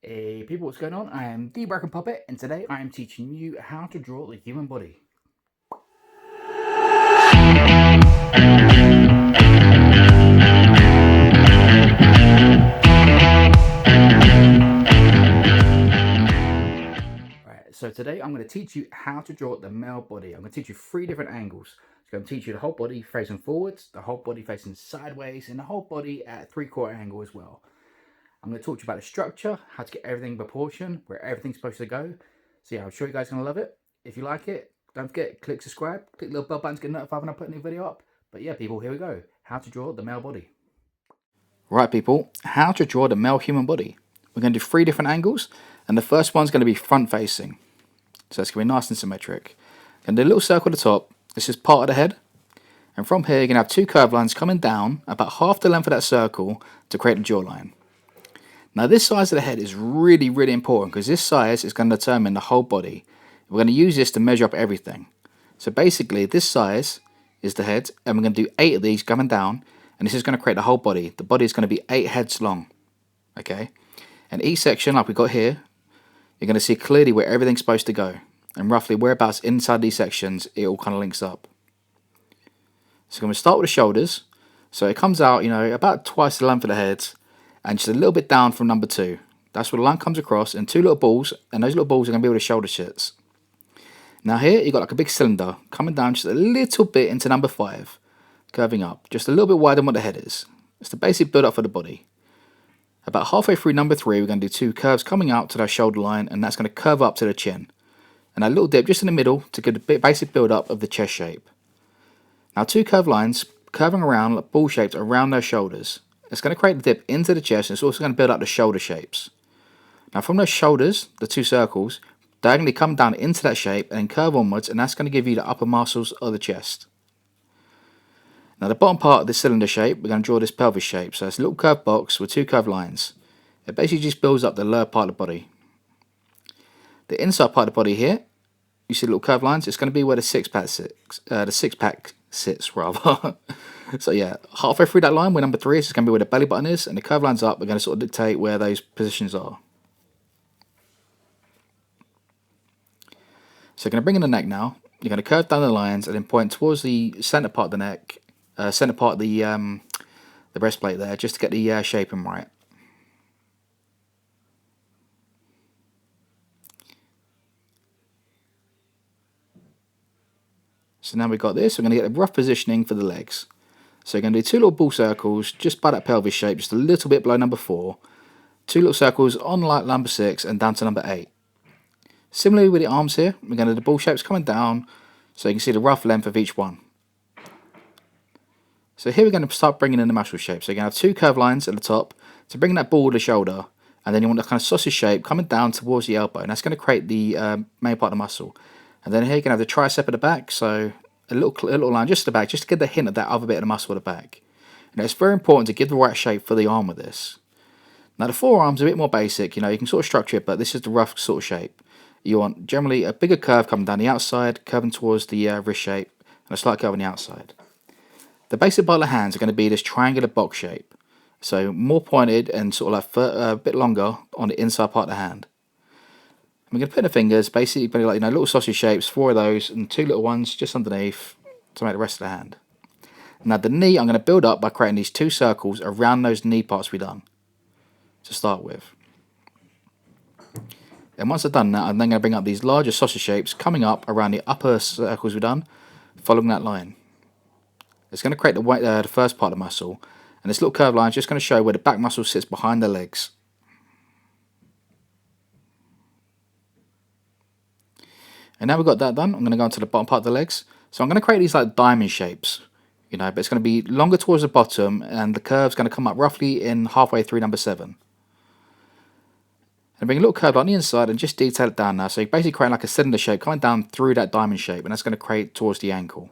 Hey people, what's going on? I am the Bracken Puppet, and today I am teaching you how to draw the human body. Alright, so today I'm going to teach you how to draw the male body. I'm going to teach you 3 different angles. So I'm going to teach you the whole body facing forwards, the whole body facing sideways, and the whole body at a 3/4 angle as well. I'm going to talk to you about the structure, how to get everything in proportion, where everything's supposed to go. So yeah, I'm sure you guys are going to love it. If you like it, don't forget, click subscribe, click the little bell button to get notified when I put a new video up. But yeah, people, here we go. How to draw the male body. Right, people, how to draw the male human body. We're going to do 3 different angles, and the first one's going to be front facing. So it's going to be nice and symmetric. Going to do a little circle at the top. This is part of the head. And from here, you're going to have 2 curved lines coming down about half the length of that circle to create the jawline. Now this size of the head is really, really important because this size is going to determine the whole body. We're going to use this to measure up everything. So basically this size is the head, and we're going to do 8 of these coming down, and this is going to create the whole body. The body is going to be 8 heads long. Okay, and each section, like we got here, you're going to see clearly where everything's supposed to go, and roughly whereabouts inside these sections it all kind of links up. So I'm going to start with the shoulders. So it comes out, about twice the length of the head, and just a little bit down from number 2. That's where the line comes across, and 2 little balls, and those little balls are going to be where the shoulder sits. Now here you've got like a big cylinder coming down just a little bit into number 5, curving up, just a little bit wider than what the head is. It's the basic build up for the body. About halfway through number 3, we're going to do 2 curves coming out to that shoulder line, and that's going to curve up to the chin. And a little dip just in the middle to get the basic build up of the chest shape. Now 2 curved lines curving around like ball shapes around those shoulders. It's going to create the dip into the chest, and it's also going to build up the shoulder shapes. Now from those shoulders, the 2 circles, diagonally come down into that shape and then curve onwards, and that's going to give you the upper muscles of the chest. Now the bottom part of the cylinder shape, we're going to draw this pelvis shape. So it's a little curved box with 2 curved lines. It basically just builds up the lower part of the body. The inside part of the body here, you see the little curved lines, it's going to be where the six-pack sits rather. So yeah, halfway through that line where number 3 is going to be where the belly button is, and the curved lines up, we're going to sort of dictate where those positions are. So you're going to bring in the neck now. You're going to curve down the lines and then point towards the center part of the neck, center part of the breastplate there, just to get the shaping right. So now we've got this, we're going to get a rough positioning for the legs. So you're going to do 2 little ball circles just by that pelvis shape, just a little bit below number 4. 2 little circles on like number 6 and down to number 8. Similarly with the arms here, we're going to do the ball shapes coming down so you can see the rough length of each one. So here we're going to start bringing in the muscle shape. So you're going to have 2 curved lines at the top to bring that ball to the shoulder, and then you want the kind of sausage shape coming down towards the elbow, and that's going to create the main part of the muscle. And then here you're going to have the tricep at the back, so a little line just at the back, just to get the hint of that other bit of the muscle at the back. And it's very important to give the right shape for the arm with this. Now the forearm's a bit more basic, you can sort of structure it, but this is the rough sort of shape. You want generally a bigger curve coming down the outside, curving towards the wrist shape, and a slight curve on the outside. The basic part of the hands are going to be this triangular box shape, so more pointed and sort of like a bit longer on the inside part of the hand. We're going to put the fingers basically like little sausage shapes, 4 of those, and 2 little ones just underneath to make the rest of the hand. Now the knee I'm going to build up by creating these 2 circles around those knee parts we've done to start with. And once I've done that, I'm then going to bring up these larger sausage shapes coming up around the upper circles we've done, following that line. It's going to create the first part of the muscle, and this little curved line is just going to show where the back muscle sits behind the legs. And now we've got that done, I'm going to go into the bottom part of the legs. So I'm going to create these like diamond shapes, but it's going to be longer towards the bottom, and the curve's going to come up roughly in halfway through number 7. And bring a little curve on the inside and just detail it down now. So you basically create like a cylinder shape coming down through that diamond shape, and that's going to create towards the ankle.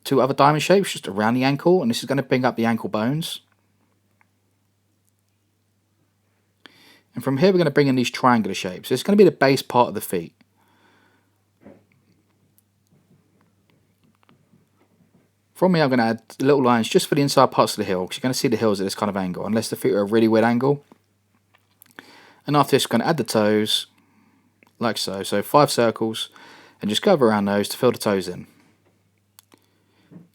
2 other diamond shapes just around the ankle, and this is going to bring up the ankle bones. And from here we're going to bring in these triangular shapes. It's going to be the base part of the feet. From here I'm going to add little lines just for the inside parts of the heel, because you're going to see the heels at this kind of angle, unless the feet are a really weird angle. And after this, we're going to add the toes, like so. So 5 circles, and just curve around those to fill the toes in.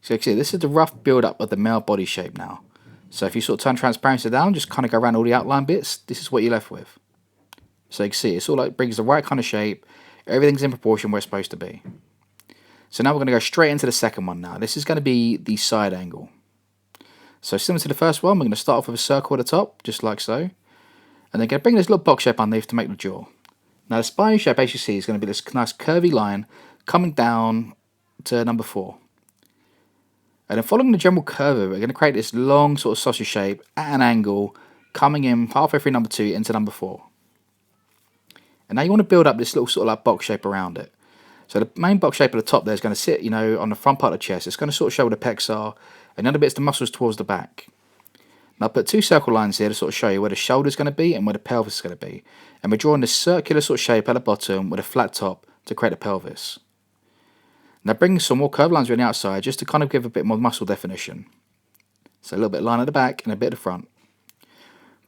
So you can see, this is the rough build-up of the male body shape now. So if you sort of turn transparency down, just kind of go around all the outline bits, this is what you're left with. So you can see, it's all like brings the right kind of shape. Everything's in proportion where it's supposed to be. So now we're going to go straight into the second one now. This is going to be the side angle. So similar to the first one, we're going to start off with a circle at the top, just like so. And then going to bring this little box shape underneath to make the jaw. Now the spine shape, as you see, is going to be this nice curvy line coming down to number 4. And then following the general curve of it, we're going to create this long sort of sausage shape at an angle, coming in halfway through number 2 into number 4. And now you want to build up this little sort of like box shape around it. So the main box shape at the top there is going to sit, on the front part of the chest. It's going to sort of show where the pecs are, and the other bit's the muscles towards the back. Now I put 2 circle lines here to sort of show you where the shoulder's going to be and where the pelvis is going to be. And we're drawing this circular sort of shape at the bottom with a flat top to create a pelvis. Now bring some more curved lines around the outside just to kind of give a bit more muscle definition. So a little bit of line at the back and a bit at the front.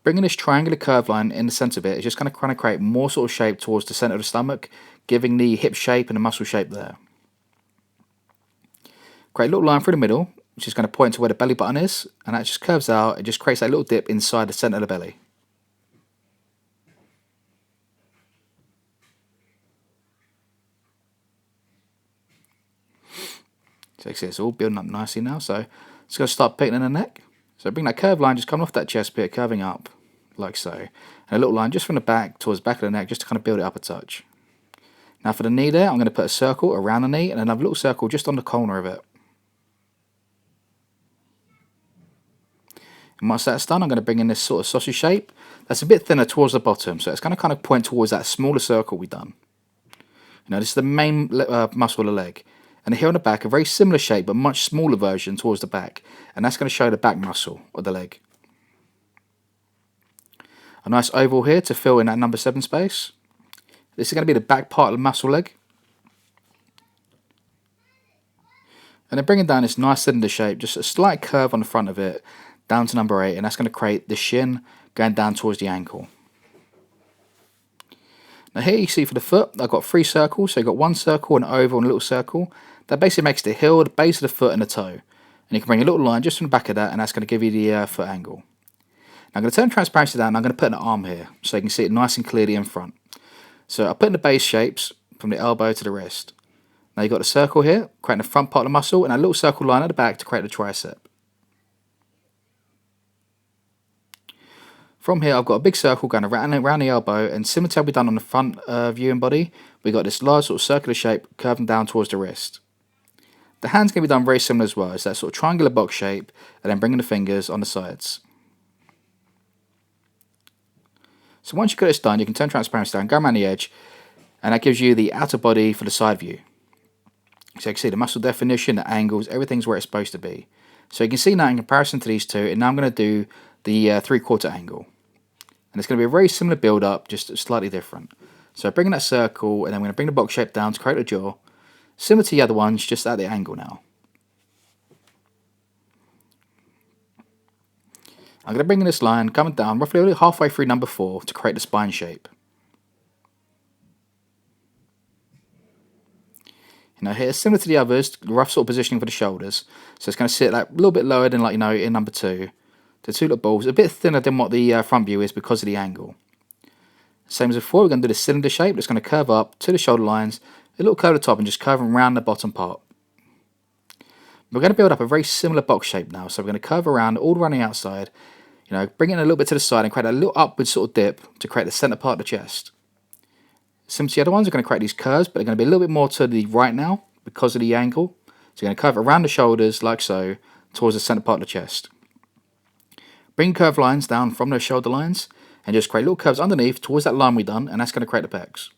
Bringing this triangular curved line in the centre bit is just going to kind of create more sort of shape towards the centre of the stomach, giving the hip shape and the muscle shape there. Create a little line through the middle, which is going to point to where the belly button is, and that just curves out. It just creates that little dip inside the centre of the belly. So you see it's all building up nicely now. So it's going to start picking in the neck. So bring that curved line just coming off that chest bit, curving up like so. And a little line just from the back towards the back of the neck just to kind of build it up a touch. Now for the knee there, I'm going to put a circle around the knee and another little circle just on the corner of it. And once that's done, I'm going to bring in this sort of sausage shape. That's a bit thinner towards the bottom, so it's going to kind of point towards that smaller circle we've done. This is the main muscle of the leg. And here on the back, a very similar shape, but much smaller version towards the back. And that's going to show the back muscle of the leg. A nice oval here to fill in that number 7 space. This is going to be the back part of the muscle leg. And then bringing down this nice cylinder shape, just a slight curve on the front of it, down to number 8. And that's going to create the shin going down towards the ankle. Now here you see for the foot, I've got 3 circles. So you've got 1 circle, an oval, and a little circle. That basically makes the heel, the base of the foot, and the toe. And you can bring a little line just from the back of that, and that's going to give you the foot angle. Now I'm going to turn transparency down, and I'm going to put an arm here, so you can see it nice and clearly in front. So I put in the base shapes from the elbow to the wrist. Now you've got a circle here, creating the front part of the muscle, and a little circle line at the back to create the tricep. From here, I've got a big circle going around the elbow, and similar to how we've done on the front view and body, we've got this large sort of circular shape curving down towards the wrist. The hand's going to be done very similar as well. It's that sort of triangular box shape, and then bringing the fingers on the sides. So once you've got this done, you can turn transparency down, go around the edge, and that gives you the outer body for the side view. So you can see the muscle definition, the angles, everything's where it's supposed to be. So you can see now in comparison to these two, and now I'm going to do the 3/4 angle. And it's going to be a very similar build up, just slightly different. So bringing that circle, and then I'm going to bring the box shape down to create a jaw. Similar to the other ones, just at the angle now. I'm going to bring in this line, coming down roughly halfway through number 4 to create the spine shape. Now here, similar to the others, the rough sort of positioning for the shoulders. So it's going to sit like a little bit lower than in number 2. The 2 little balls, a bit thinner than what the front view is because of the angle. Same as before, we're going to do the cylinder shape that's going to curve up to the shoulder lines, a little curve at the top and just curving around the bottom part. We're going to build up a very similar box shape now, so we're going to curve around all around the outside, bring it a little bit to the side and create a little upward sort of dip to create the centre part of the chest. Similar to the other ones, we're going to create these curves, but they're going to be a little bit more to the right now because of the angle. So you're going to curve around the shoulders like so towards the centre part of the chest. Bring curved lines down from those shoulder lines and just create little curves underneath towards that line we've done, and that's going to create the pecs.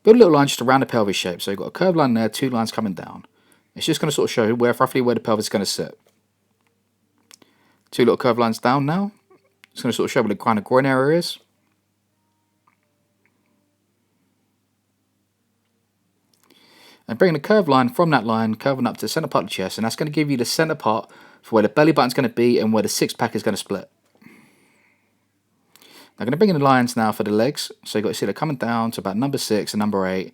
Build a little line just around the pelvis shape. So you've got a curved line there, 2 lines coming down. It's just going to sort of show roughly where the pelvis is going to sit. 2 little curved lines down now. It's going to sort of show where the kind of groin area is. And bringing the curved line from that line, curving up to the centre part of the chest, and that's going to give you the centre part for where the belly button's going to be and where the 6-pack is going to split. I'm going to bring in the lines now for the legs. So you've got to see they're coming down to about number 6 and number 8,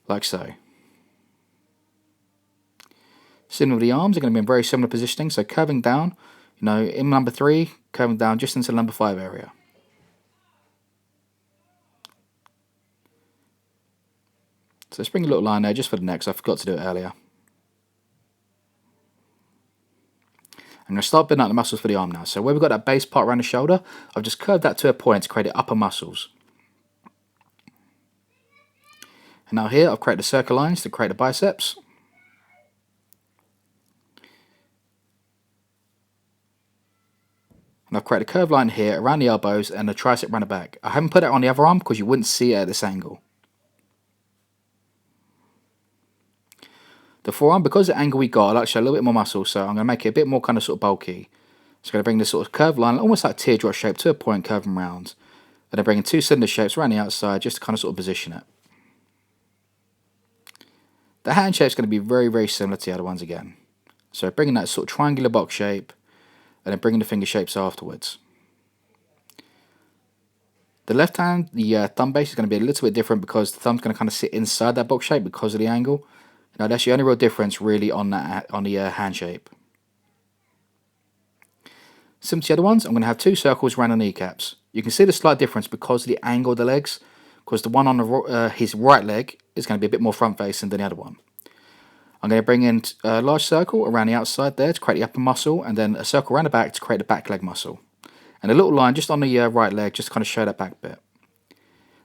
like so. Similar with the arms, they're going to be in very similar positioning. So curving down, you know, in number 3, curving down just into the number 5 area. So let's bring a little line there just for the neck, 'cause I forgot to do it earlier. I'm going to start building out the muscles for the arm now. So where we've got that base part around the shoulder, I've just curved that to a point to create the upper muscles. And now here I've created the circle lines to create the biceps. And I've created a curved line here around the elbows and the tricep around the back. I haven't put it on the other arm because you wouldn't see it at this angle. The forearm, because of the angle we got, I like to show a little bit more muscle, so I'm going to make it a bit more kind of sort of bulky. So I'm going to bring this sort of curved line, almost like teardrop shape, to a point, curving round. And then bringing 2 cylinder shapes around the outside just to kind of sort of position it. The hand shape is going to be very, very similar to the other ones again. So bringing that sort of triangular box shape, and then bringing the finger shapes afterwards. The left hand, the thumb base is going to be a little bit different because the thumb's going to kind of sit inside that box shape because of the angle. Now that's the only real difference really on that the hand shape. Similar to the other ones, I'm going to have 2 circles around the kneecaps. You can see the slight difference because of the angle of the legs, because the one on his right leg is going to be a bit more front facing than the other one. I'm going to bring in a large circle around the outside there to create the upper muscle, and then a circle around the back to create the back leg muscle. And a little line just on the right leg just to kind of show that back bit.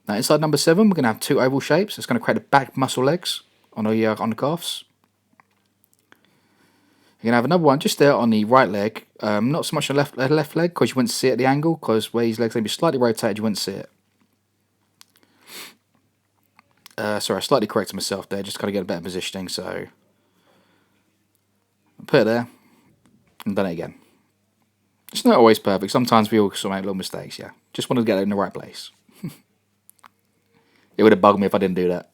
Now inside number 7, we're going to have 2 oval shapes. It's going to create the back muscle legs on the calves. You're going to have another one just there on the right leg, not so much on the left leg because you wouldn't see it at the angle, because where his legs are going to be slightly rotated you wouldn't see it. Sorry, I slightly corrected myself there, just kind of get a better positioning, so put it there and done it again. It's not always perfect, sometimes we all sort of make little mistakes, yeah. Just wanted to get it in the right place. It would have bugged me if I didn't do that.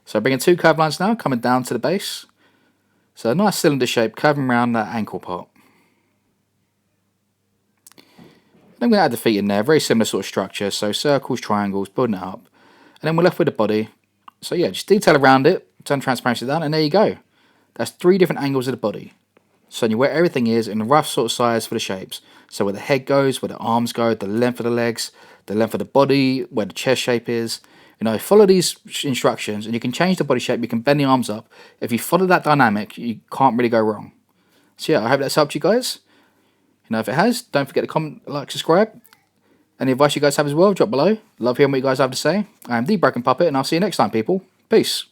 So bringing 2 curved lines now, coming down to the base. So a nice cylinder shape curving around that ankle part. Then I'm going to add the feet in there, very similar sort of structure, so circles, triangles, building it up. And then we're left with the body. So yeah, just detail around it, turn transparency down, and there you go. That's 3 different angles of the body. So you where everything is in a rough sort of size for the shapes. So where the head goes, where the arms go, the length of the legs, the length of the body, where the chest shape is. You know, follow these instructions and you can change the body shape, you can bend the arms up. If you follow that dynamic, you can't really go wrong. So yeah, I hope that's helped you guys. You know, if it has, don't forget to comment, like, subscribe. Any advice you guys have as well, drop below. Love hearing what you guys have to say. I am The Broken Puppet, and I'll see you next time, people. Peace.